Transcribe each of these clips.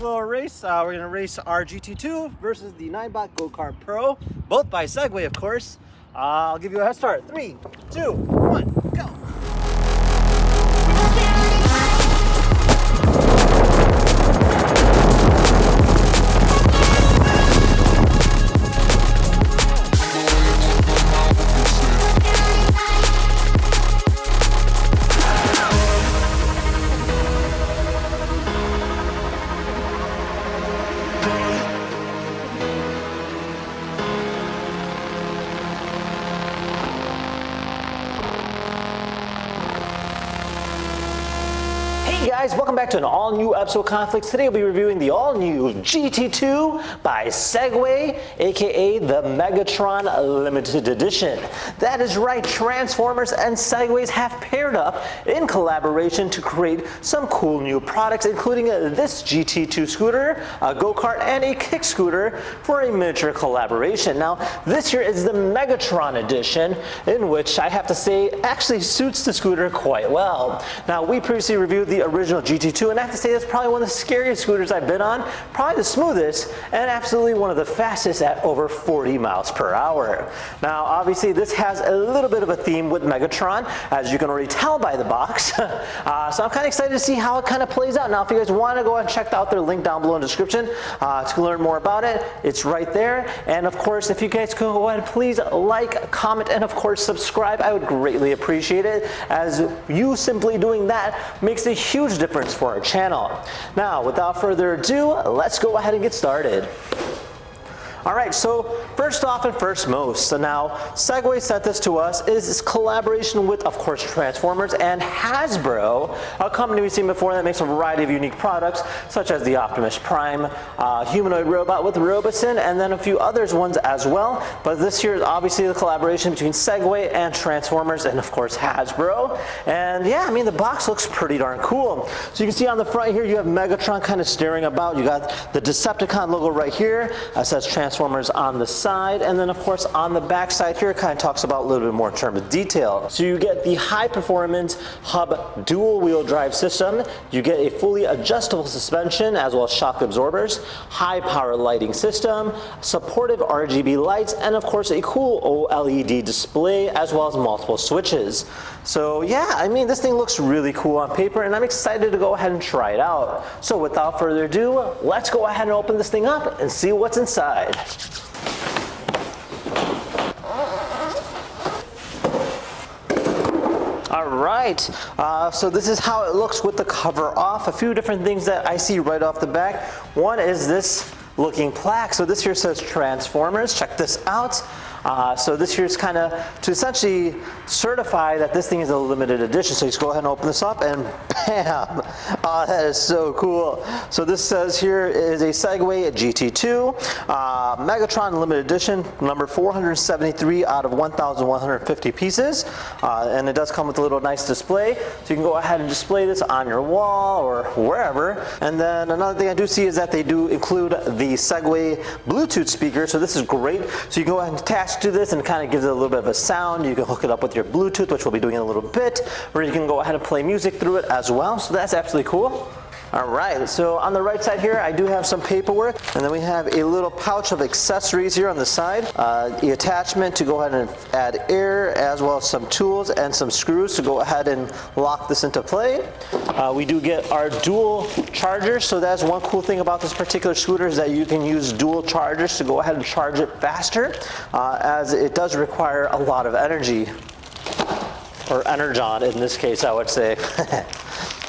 little race. We're going to race our GT2 versus the 9-bot Go-Kart Pro, both by Segway, of course. I'll give you a head start. 3, 2, 1, go! Hey guys, welcome back to an all-new episode of Conflicts. Today we'll be reviewing the all-new GT2 by Segway, aka the Megatron Limited Edition. That is right, Transformers and Segways have paired up in collaboration to create some cool new products, including this GT2 scooter, a go-kart, and a kick scooter for a miniature collaboration. Now, this here is the Megatron Edition, in which I have to say actually suits the scooter quite well. Now, we previously reviewed the original GT2, and I have to say that's probably one of the scariest scooters I've been on, probably the smoothest, and absolutely one of the fastest at over 40 miles per hour. Now, obviously, this has a little bit of a theme with Megatron, as you can already tell by the box. So I'm kind of excited to see how it kind of plays out. Now, if you guys want to go ahead and check out their link down below in the description to learn more about it, it's right there. And of course, if you guys could go ahead and please like, comment, and of course, subscribe, I would greatly appreciate it, as you simply doing that makes a huge difference for our channel. Now, without further ado, let's go ahead and get started. Alright, so first off and first most, so now Segway sent this to us, is this collaboration with, of course, Transformers and Hasbro, a company we've seen before that makes a variety of unique products, such as the Optimus Prime humanoid robot with Roboson, and then a few others ones as well. But this here is obviously the collaboration between Segway and Transformers and, of course, Hasbro. And yeah, I mean, the box looks pretty darn cool. So you can see on the front here, you have Megatron kind of staring about. You got the Decepticon logo right here. It says Transformers on the side, and then of course on the back side here it kind of talks about a little bit more in terms of detail. So you get the high performance hub dual wheel drive system, you get a fully adjustable suspension as well as shock absorbers, high power lighting system, supportive RGB lights, and of course a cool OLED display as well as multiple switches. So yeah, I mean, this thing looks really cool on paper, and I'm excited to go ahead and try it out. So without further ado, let's go ahead and open this thing up and see what's inside. Alright, so this is how it looks with the cover off. A few different things that I see right off the back. One is this looking plaque. So this here says Transformers. Check this out. So this here is kind of to essentially certify that this thing is a limited edition. So just go ahead and open this up and bam! Oh, that is so cool. So this says here is a Segway GT2 Megatron limited edition, number 473 out of 1,150 pieces. And it does come with a little nice display. So you can go ahead and display this on your wall or wherever. And then another thing I do see is that they do include the Segway Bluetooth speaker. So this is great. So you can go ahead and attach to this and kind of gives it a little bit of a sound. You can hook it up with your Bluetooth, which we'll be doing in a little bit, or you can go ahead and play music through it as well. So that's absolutely cool. Alright, so on the right side here, I do have some paperwork, and then we have a little pouch of accessories here on the side. The attachment to go ahead and add air, as well as some tools and some screws to go ahead and lock this into play. We do get our dual chargers, so that's one cool thing about this particular scooter is that you can use dual chargers to go ahead and charge it faster, as it does require a lot of energy, or energon in this case, I would say.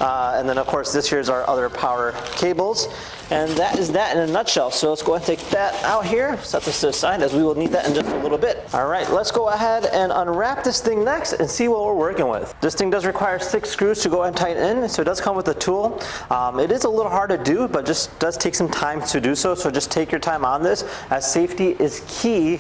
And then of course this here's our other power cables, and that is that in a nutshell. So let's go ahead and take that out here, set this to the side, as we will need that in just a little bit. Alright, let's go ahead and unwrap this thing next and see what we're working with. This thing does require 6 screws to go ahead and tighten in, so it does come with a tool. It is a little hard to do, but just does take some time to do so, so just take your time on this, as safety is key,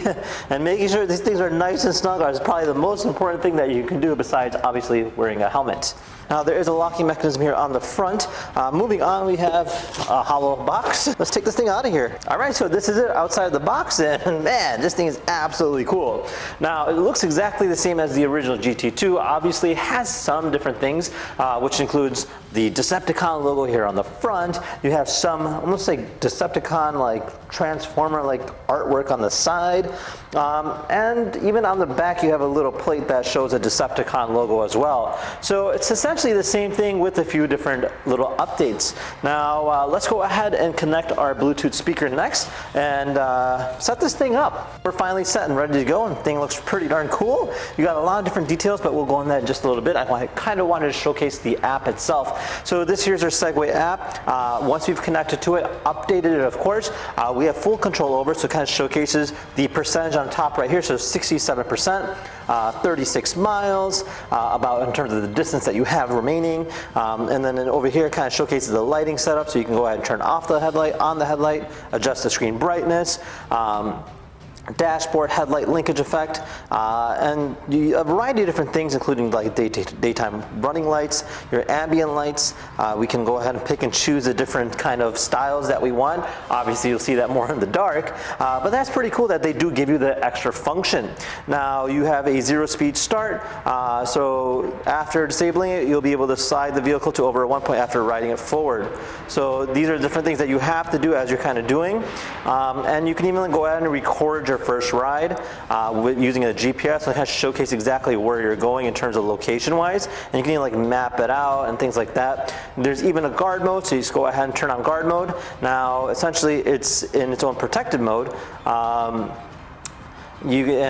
and making sure these things are nice and snug is probably the most important thing that you can do, besides obviously wearing a helmet. Now there is a locking mechanism here on the front. Moving on, we have a hollow box. Let's take this thing out of here. Alright, so this is it outside the box, and man, this thing is absolutely cool. Now it looks exactly the same as the original GT2. Obviously it has some different things, which includes the Decepticon logo here on the front. You have some almost like Decepticon like Transformer like artwork on the side, and even on the back you have a little plate that shows a Decepticon logo as well. So it's essentially the same thing with a few different little updates. Now let's go ahead and connect our Bluetooth speaker next and set this thing up. We're finally set and ready to go, and the thing looks pretty darn cool. You got a lot of different details, but we'll go on that in just a little bit. I kind of wanted to showcase the app itself. So this here's our Segway app. Once we've connected to it, updated it of course, we have full control over, so it kind of showcases the percentage on top right here. So 67%, 36 miles, about in terms of the distance that you have remaining. And then over here it kind of showcases the lighting setup, so you can go ahead and turn off the headlight, on the headlight, adjust the screen brightness, dashboard headlight linkage effect, and a variety of different things, including like daytime running lights, your ambient lights. We can go ahead and pick and choose the different kind of styles that we want. Obviously you'll see that more in the dark, but that's pretty cool that they do give you the extra function. Now you have a 0-speed start, so after disabling it you'll be able to slide the vehicle to over a 1 point after riding it forward. So these are different things that you have to do as you're kind of doing, and you can even go ahead and record your first ride with using a GPS and kind of showcase exactly where you're going in terms of location wise, and you can even like map it out and things like that. There's even a guard mode, so you just go ahead and turn on guard mode. Now essentially it's in its own protected mode, and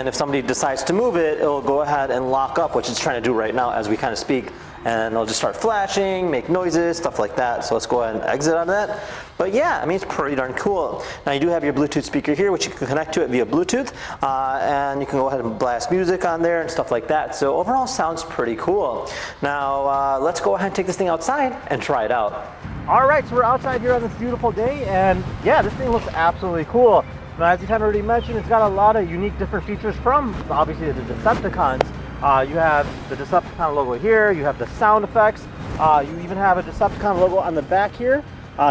if somebody decides to move it, it'll go ahead and lock up, which it's trying to do right now as we kind of speak, and it'll just start flashing, make noises, stuff like that. So let's go ahead and exit on that. But yeah, I mean, it's pretty darn cool. Now you do have your Bluetooth speaker here, which you can connect to it via Bluetooth, and you can go ahead and blast music on there and stuff like that. So overall, sounds pretty cool. Now let's go ahead and take this thing outside and try it out. All right, so we're outside here on this beautiful day, and yeah, this thing looks absolutely cool. Now, as you kind of already mentioned, it's got a lot of unique different features from obviously the Decepticons. You have the Decepticon logo here, you have the sound effects, you even have a Decepticon logo on the back here.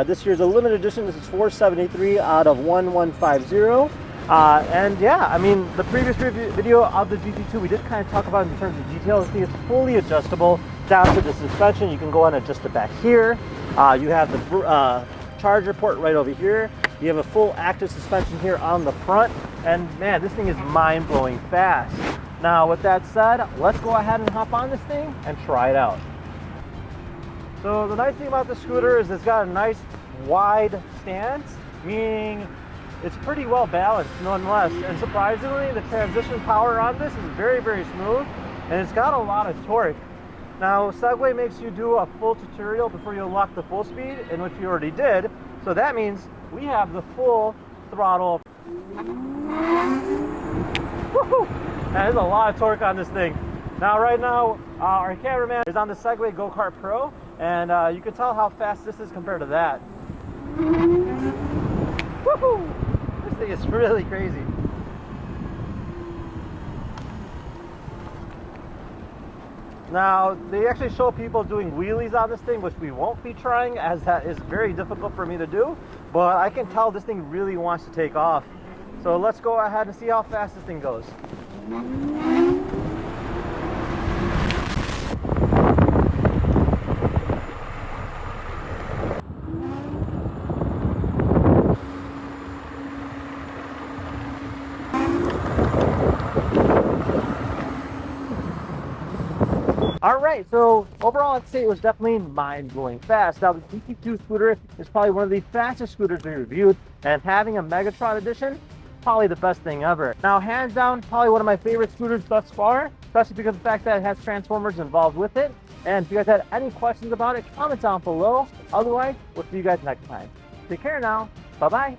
This year's a limited edition. This is 473 out of 1150. And yeah, I mean, the previous video of the GT2, we did kind of talk about in terms of detail. This thing is fully adjustable down to the suspension. You can go and adjust it back here. You have the charger port right over here. You have a full active suspension here on the front. And man, this thing is mind-blowing fast. Now, with that said, let's go ahead and hop on this thing and try it out. So the nice thing about the scooter is it's got a nice wide stance, meaning it's pretty well balanced nonetheless. And surprisingly, the transition power on this is very, very smooth, and it's got a lot of torque. Now, Segway makes you do a full tutorial before you unlock the full speed, in which you already did. So that means we have the full throttle. Woohoo! There's a lot of torque on this thing. Now, right now, our cameraman is on the Segway Go-Kart Pro, and you can tell how fast this is compared to that. Woohoo! This thing is really crazy. Now, they actually show people doing wheelies on this thing, which we won't be trying, as that is very difficult for me to do, but I can tell this thing really wants to take off. So let's go ahead and see how fast this thing goes. All right, so overall, I'd say it was definitely mind-blowing fast. Now, the GT2 Scooter is probably one of the fastest scooters we reviewed, and having a Megatron edition, probably the best thing ever. Now, hands down, probably one of my favorite scooters thus far, especially because of the fact that it has Transformers involved with it. And if you guys had any questions about it, comment down below. Otherwise, we'll see you guys next time. Take care now. Bye-bye.